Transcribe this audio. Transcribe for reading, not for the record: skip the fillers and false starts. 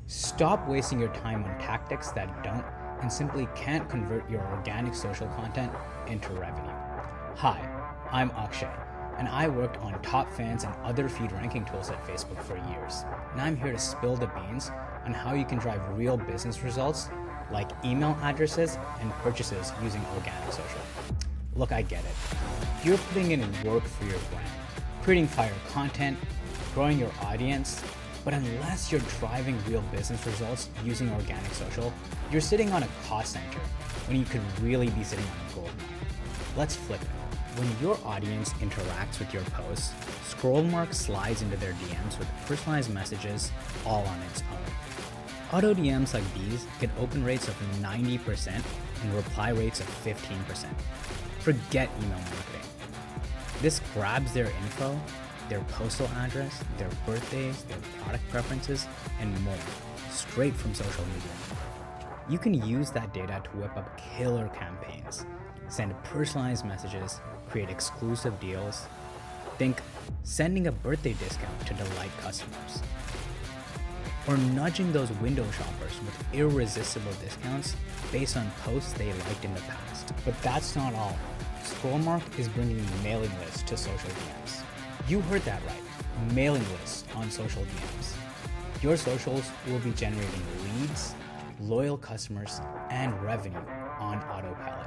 Stop wasting your time on tactics that don't and simply can't convert your organic social content into revenue. Hi, I'm Akshay, and I worked on top fans and other feed ranking tools at Facebook for years. And I'm here to spill the beans on how you can drive real business results like email addresses and purchases using organic social. Look, I get it. You're putting in work for your brand, creating fire content, growing your audience, but unless you're driving real business results using organic social, you're sitting on a cost center when you could really be sitting on a gold mine. Let's flip it. When your audience interacts with your posts, Scrollmark slides into their DMs with personalized messages all on its own. Auto DMs like these get open rates of 90% and reply rates of 15%. Forget email marketing. This grabs their info, their postal address, their birthdays, their product preferences, and more, straight from social media. You can use that data to whip up killer campaigns, send personalized messages, create exclusive deals. Think sending a birthday discount to delight customers. Or nudging those window shoppers with irresistible discounts based on posts they liked in the past. But that's not all. Scrollmark is bringing mailing lists to social DMs. You heard that right, mailing lists on social DMs. Your socials will be generating leads, loyal customers, and revenue on autopilot.